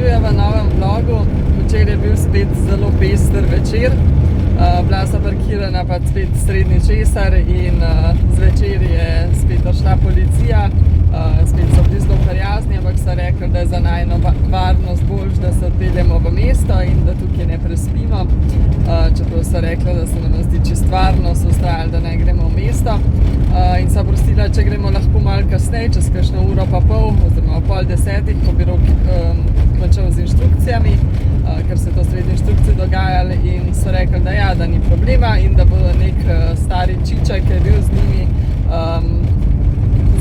čuje v novem vlogu. Včeraj je bil spet zelo pester večer. Bila so parkirana pa spet srednji česar in zvečer je spet prišla policija. Spet so bili zelo prijazni, ampak so rekli, da je za najno varnost boljš, da se odpeljemo v mesto in da tukaj ne prespimo. Čeprav so rekli, da se nam zdi čist varno, so ustrajali, da ne gremo v mesto. In so prosila, če gremo lahko malo kasneje, čez kakšno uro pa pol, oziroma ob 9:30, ko bi Rok končal z inštrukcijami, ker se je to sredi inštrukcij dogajalo, in so rekli, da ja, da ni problema in da bo nek stari čiček, ki je bil z njimi,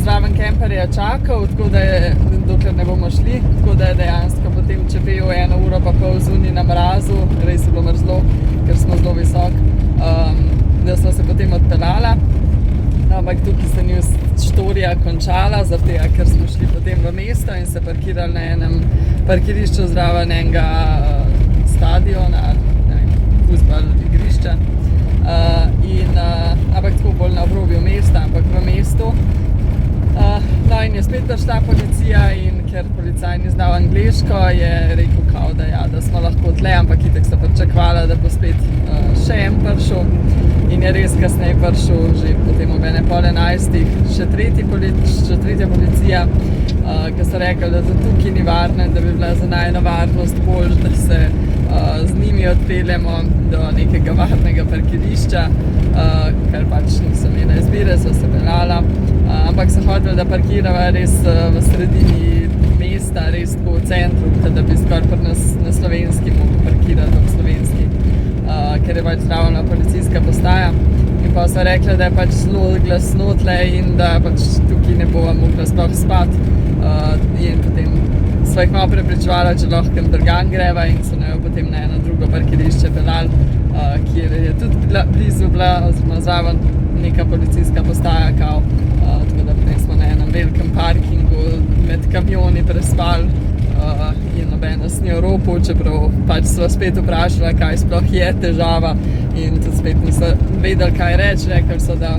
zraven kemperja čakal, tako da je, dokler ne bomo šli, tako da je dejansko potem čepel 1 uro pa pol zunaj na mrazu, res je bilo mrzlo, ker smo zelo visok, da smo se potem odpeljala. Ampak tukaj se ni štorija končala, zaradi tega, ker smo šli potem v mesto in se parkirali na enem parkirišču zraven enega stadiona, fuzbal igrišča. Ampak tako bolj na obrobju mesta, ampak v mestu. No in je spet prišla policija in ker policaj ni znal angleško, je rekel kao, da ja, da smo lahko tle, ampak itak so pričakovala, da bo spet še en prišel. In je res kasneje prišel, že potem ob 10:30, še tretja policija, ki so rekli, da za tukaj ni varno in da bi bila za najno varnost boljš, da se z njimi odpeljemo do nekega varnega parkirišča, ker pač niso imela izbire, so se peljala. Ampak so hoteli, da parkirava res v sredini mesta, res tako v centru, da bi skoraj pri nas na slovenski mogli parkirati v slovenski, ker je pač zraven policijska postaja. In pa so rekli, da je pač zelo glasno tle in da pač tukaj ne bova mogla sploh spati. In potem so jih malo prepričevala, če lahko kam drugam greva, in so jo potem na eno drugo parkirišče peljali, kjer je tudi blizu bila, oziroma zraven neka policijska postaja kao. Tako da potem smo na enem velikem parkingu med kamioni prespali in noben nas ni oropal, čeprav pač sva spet vprašala, kaj sploh je težava, in tudi spet niso vedeli, kaj reči. Rekli so, da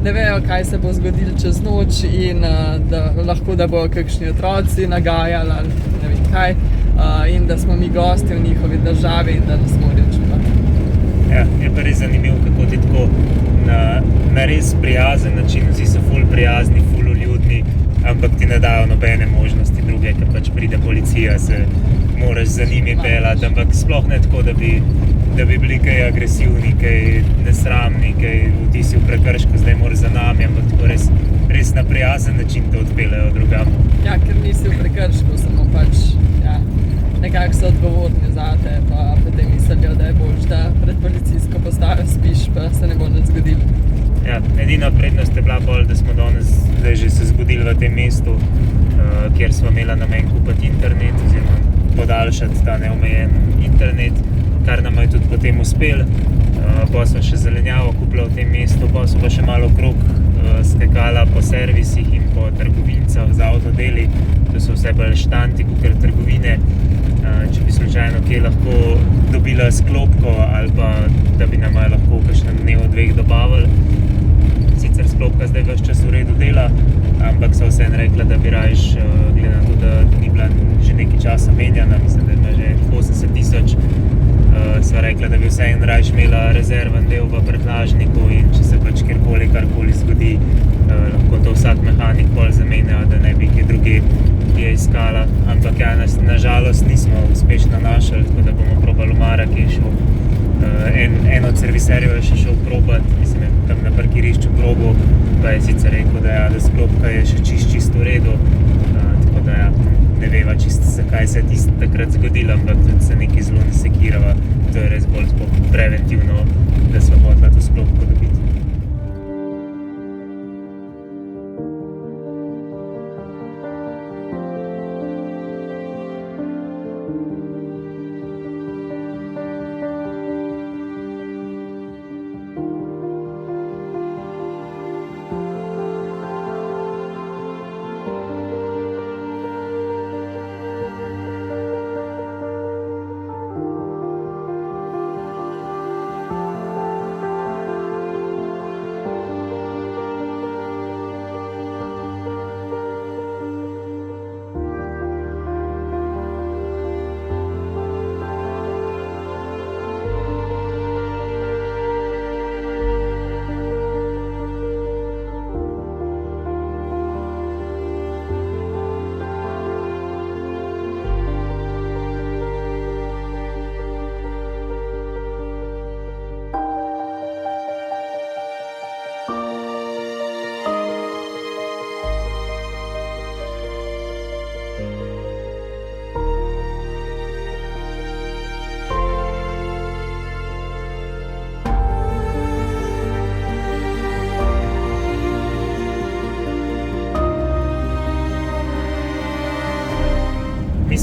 ne vejo, kaj se bo zgodilo čez noč in da lahko da bojo kakšni otroci nagajali ali ne vem kaj, in da smo mi gosti v njihovi državi in da nas morajo čuvati. Ja, je pa res zanimivo, kako ti tako na res prijazen način, vsi so ful prijazni, ful uljudni, ampak ti ne dajo nobene možnosti druge, ker pač pride policija, se moraš za njimi peljati, ampak sploh ne tako, da bi bili kaj agresivni, kaj nesramni, kaj ti si v prekršku, zdaj moraš za nami, ampak tako res na prijazen način te odpeljejo drugam. Ja, ker nisi v prekršku, samo pač, ja, nekako so odgovorni zate, pa potem mislijo, da je boljš, da pred policijsko postajo spiš, pa se ne bo nič zgodilo. Ja, edina prednost je bila bolj, da smo danes zdaj že se zgodili v tem mestu, kjer smo imeli namen kupiti internet, oziroma podaljšati ta neomejen internet, kar nam je tudi potem uspelo. Pa smo še zelenjavo kupili v tem mestu, pa smo pa še malo okrog skakala po servisih in po trgovincah z avtodeli, to so vse bolj štanti, kakor trgovine. Če bi slučajno kje lahko dobila sklopko ali pa da bi nama lahko v kakšnem dnevu 2 dobavili. Sicer sklopka zdaj ves čas v redu dela, ampak so vseeno rekla, da bi rajš, glede na to, da ni bila že nekaj časa menjana, mislim, da ima že 80 000, sva rekla, da bi vseeno rajš imela rezerven del v prtljažniku in če se pač karkoli zgodi, lahko to vsak mehanik pol zamenja, da ne bi kje druge je iskala. Ampak ja, nažalost nismo uspešno našli, tako da bomo probali v Marakešu. En od serviserjev je še šel probat, mislim, tam na parkirišču probal, pa je sicer rekel, da sklopka je še čisto v redu, tako da ja, ne veva čisto, kaj se je takrat zgodilo, ampak tudi se nekaj zelo ne sekirava, to je res bolj preventivno, da sva hotela to sklopko dobiti.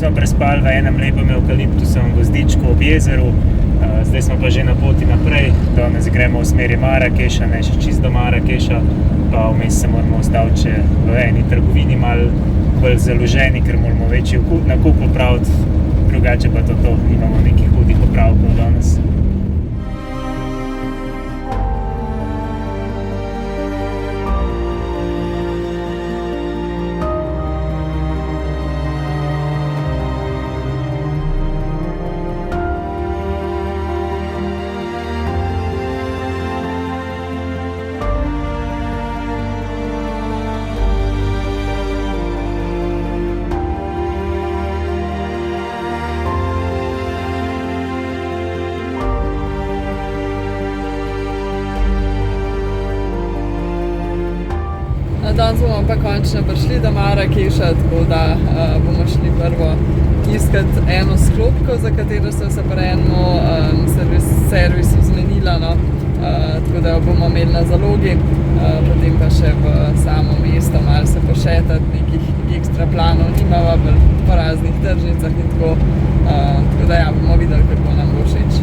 smo prespali v enem lepem evkaliptusovem gozdičku ob jezeru. Zdaj smo pa že na poti naprej, danes gremo v smeri Marakeša, ne še čisto do Marakeša, pa vmes se moramo ustaviti še v eni trgovini, malo bolj založeni, ker moramo večji nakup opraviti, drugače pa to, nimamo nekih hudih opravkov danes. Danes bomo pa končno prišli do Marakeša, tako da bomo šli prvo iskati eno sklopko, za katero so se pri enem servisu zmenila, no. Tako da jo bomo imeli na zalogi, potem pa še v samo mesto malo se pošetati, nekih ekstra planov nimava, po raznih tržnicah in tako. Tako da ja, bomo videli, kako nam bo všeč.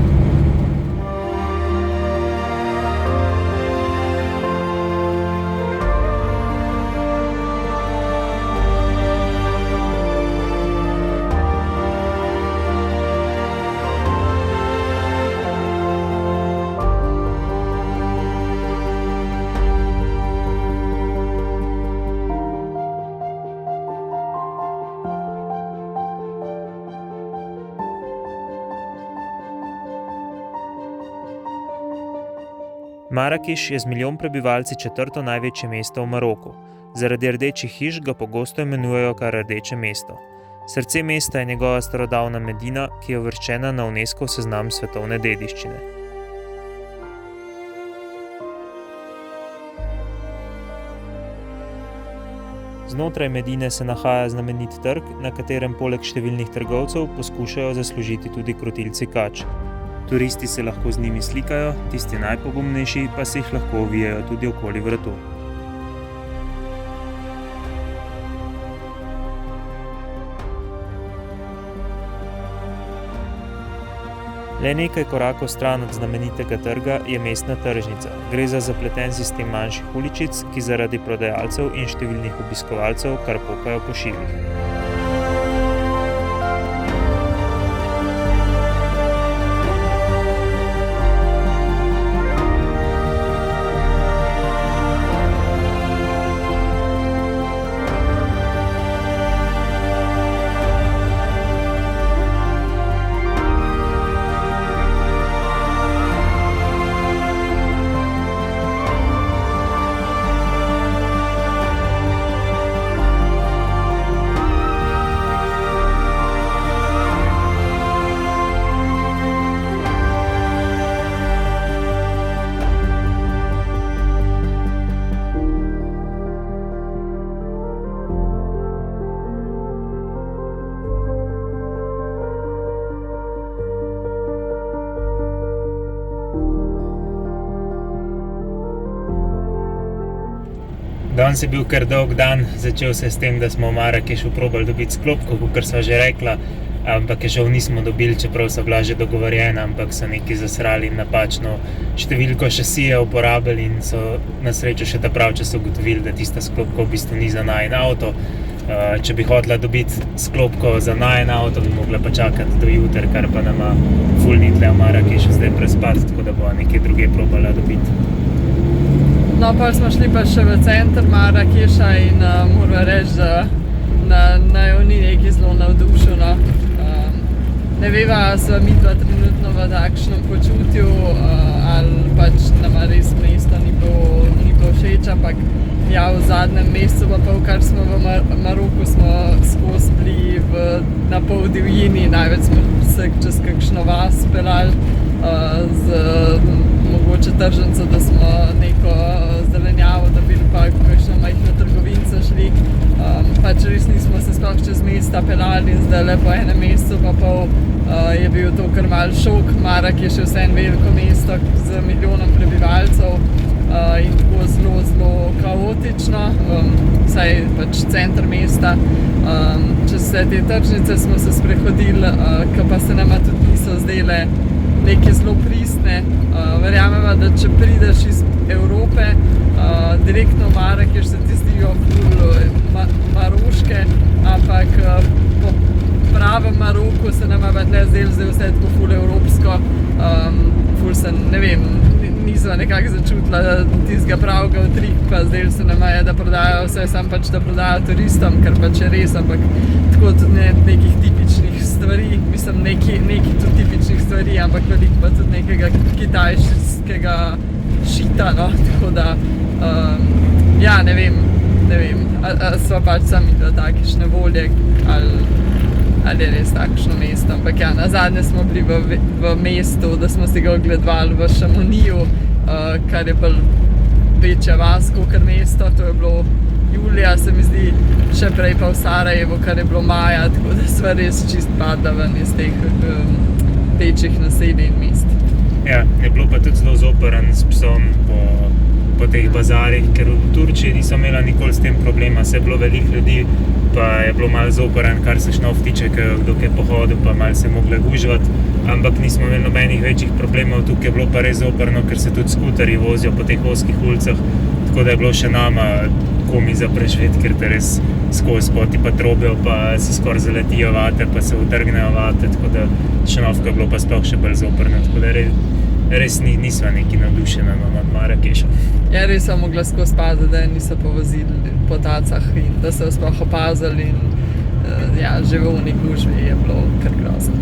Marakeš je z milijon prebivalci četrto največje mesto v Maroku. Zaradi rdečih hiš ga pogosto imenujejo kar Rdeče mesto. Srce mesta je njegova starodavna Medina, ki je uvrščena na UNESCOV seznam svetovne dediščine. Znotraj Medine se nahaja znamenit trg, na katerem poleg številnih trgovcev poskušajo zaslužiti tudi krotilci kač. Turisti se lahko z njimi slikajo, tisti najpogumnejši pa se jih lahko ovijajo tudi okoli vratu. Le nekaj korakov stran od znamenitega trga je mestna tržnica. Gre za zapleten sistem manjših uličic, ki zaradi prodajalcev in številnih obiskovalcev kar pokajo po šivih. Danes je bil kar dolg dan, začel se s tem, da smo v Marakešu probali dobiti sklopko, kakor sva že rekla, ampak je žal nismo dobili, čeprav so bila že dogovorjena, ampak so neki zasrali in napačno številko šasije uporabili in so na srečo še ta prav čas ugotovili, da tista sklopka v bistvu ni za najin avto. Če bi hotela dobiti sklopko za najin avto, bi mogla pa čakati do jutra, kar pa nama ful ni tle v Marakešu zdaj prespati, tako da bo nekje druge probala dobiti. No, pa smo šli pa še v center Marakeša in moram reči, da naju ni nekaj zelo navdušil, no. Ne veva, sva midva trenutno v takšnem počutju, ali pač nama res mesto ni bilo všeč, ampak ja, v zadnjem mesecu pa kar smo v Maroku, smo skozi bili na pol divjini, največ smo se čez kakšno vas peljali z mogoče tržnico, da smo neko zelenjavo dobili, pa kakšno majhno trgovinco šli. Pač res nismo se sploh čez mesta peljali in zdaj po enem mesecu pa pol je bil to kar mal šok. Marakeš je vseeno veliko mesto z milijonom prebivalcev, in tako zelo kaotično, vsaj pač center mesta. Čez vse te tržnice smo se sprehodili, ki pa se nama tudi niso zdele neke zelo pristne. Verjameva, da če prideš iz Evrope, direktno v Marakeš se ti zdijo ful maroške, ampak po pravem Maroku se nama pa tle zdelo vse tako ful evropsko. Ful sem, ne vem, nisva nekako začutila tistega pravega utripa, zdelo se nama je, da prodajajo vse, samo pač da prodajajo turistom, kar pač je res, ampak tako tudi nekih tipičnih stvari, mislim, neki tudi tipičnih stvari, ampak veliko pa tudi nekega kitajskega šita, no, tako da, ja, ne vem, sva pač sami da takišne volje, ali je res takšno mesto, ampak ja, nazadnje smo bili v mestu, da smo si ga ogledovali v Šamoniju, kar je bolj večja vas kakor mesto, to je bilo julija, se mi zdi, še prej pa v Sarajevu, kar je bilo maja, tako da sva res čist padla ven iz teh večjih naselij in mest. Ja, je bilo pa tudi zelo zoprn s psom po teh bazarih, ker v Turčiji niso imela nikoli s tem problema, se je bilo veliko ljudi, pa je bilo malo zoprn, kar se šnov tiče, kdo je pohodil, pa malo se je mogla gužvati, ampak nismo imeli nobenih večjih problemov, tukaj je bilo pa res zoprno, ker se tudi skuterji vozijo po teh ozkih ulicah, tako da je bilo še nama komi za preživeti, ker te res skozi poti pa trobijo, pa se skoraj zaletijo vate, pa se utrgnejo vate, tako da Šenovka je bilo pa sploh še bolj zoprno, tako da res nisva neki navdušena nad Marakešem. Ja, res sem mogla skozi paziti, da niso povozili po tacah in da so sploh opazili in ja, že v oni gužvi je bilo kar grozno.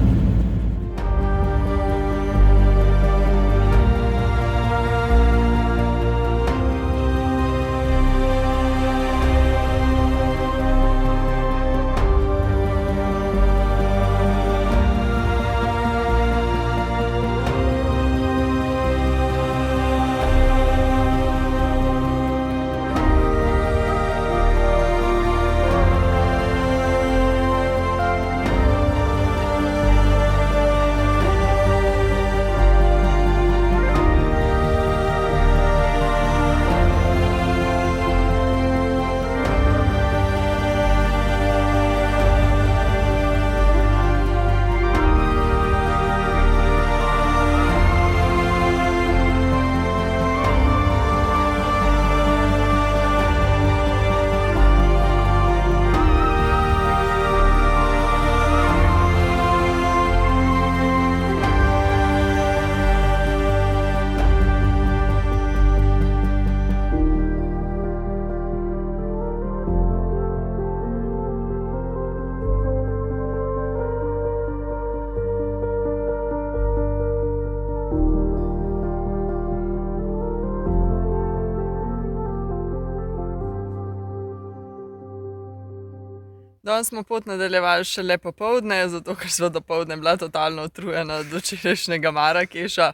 Danes smo pot nadaljevali šele popoldne, zato ker sva dopoldne bila totalno utrujena od včerajšnjega Marakeša.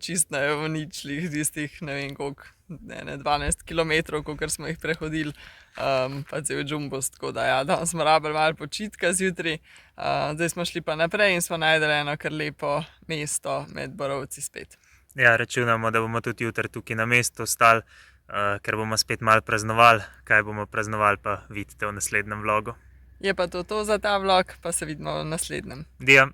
Čist na ničlih tistih, ne vem koliko, 12 kilometrov, kolikor smo jih prehodili, pa cel džumbus, tako da ja, danes smo rabili malo počitka zjutraj. Zdaj smo šli pa naprej in smo najdeli eno kar lepo mesto med borovci spet. Ja, računamo, da bomo tudi jutri tukaj na mestu ostali, ker bomo spet malo praznovali. Kaj bomo praznovali, pa vidite v naslednjem vlogu. Je pa to za ta vlog, pa se vidimo v naslednjem. Dija!